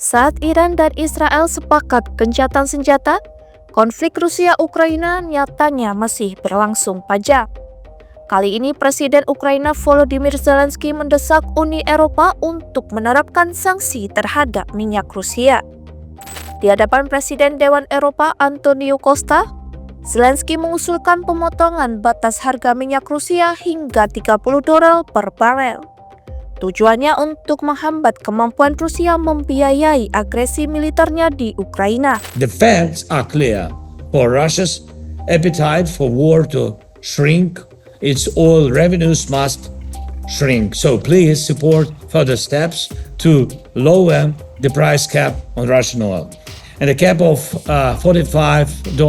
Saat Iran dan Israel sepakat gencatan senjata, konflik Rusia-Ukraina nyatanya masih berlangsung panjang. Kali ini Presiden Ukraina Volodymyr Zelensky mendesak Uni Eropa untuk menerapkan sanksi terhadap minyak Rusia. Di hadapan Presiden Dewan Eropa Antonio Costa, Zelensky mengusulkan pemotongan batas harga minyak Rusia hingga $30 per barel. Tujuannya untuk menghambat kemampuan Rusia membiayai agresi militernya di Ukraina. The facts are clear. For Russia's appetite for war to shrink, its oil revenues must shrink. So please support further steps to lower the price cap on Russian oil. And a cap of $45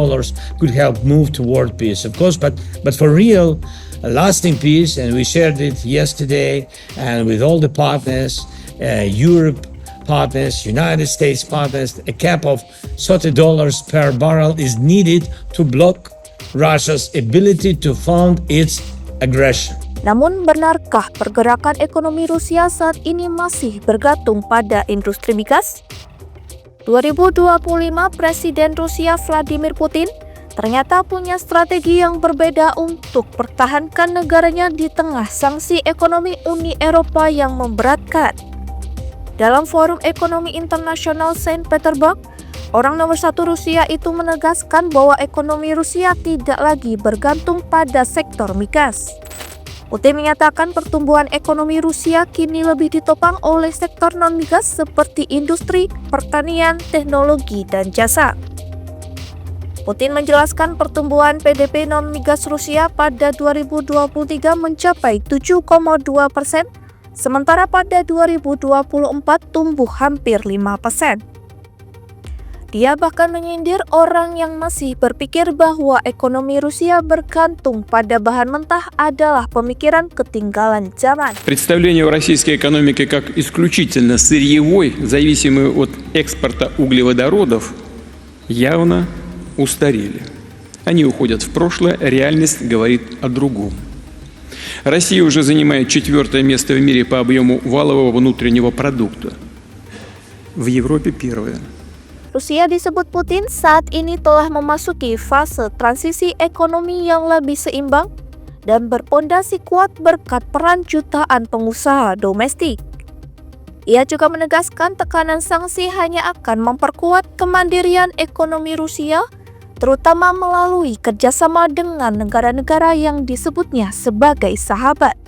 could help move toward peace, of course, but for real, a lasting peace, and we shared it yesterday, and with all the partners, Europe partners, United States partners, a cap of $30 per barrel is needed to block Russia's ability to fund its aggression. Namun benarkah pergerakan ekonomi Rusia saat ini masih bergantung pada industri migas? 2025 Presiden Rusia Vladimir Putin ternyata punya strategi yang berbeda untuk pertahankan negaranya di tengah sanksi ekonomi Uni Eropa yang memberatkan. Dalam Forum Ekonomi Internasional Saint Petersburg, orang nomor satu Rusia itu menegaskan bahwa ekonomi Rusia tidak lagi bergantung pada sektor migas. Putin menyatakan pertumbuhan ekonomi Rusia kini lebih ditopang oleh sektor non-migas seperti industri, pertanian, teknologi, dan jasa. Putin menjelaskan pertumbuhan PDB non-migas Rusia pada 2023 mencapai 7,2%, sementara pada 2024 tumbuh hampir 5%. Dia bahkan menyindir orang yang masih berpikir bahwa ekonomi Rusia bergantung pada bahan mentah adalah pemikiran ketinggalan zaman. Представление о российской экономике как исключительно сырьевой, зависимой от экспорта углеводородов, явно устарели. Они уходят в прошлое, реальность говорит о другом. Россия уже занимает 4-е место в мире по объему валового внутреннего продукта. В Европе 1-е. Rusia disebut Putin saat ini telah memasuki fase transisi ekonomi yang lebih seimbang dan berpondasi kuat berkat peran jutaan pengusaha domestik. Ia juga menegaskan tekanan sanksi hanya akan memperkuat kemandirian ekonomi Rusia, terutama melalui kerjasama dengan negara-negara yang disebutnya sebagai sahabat.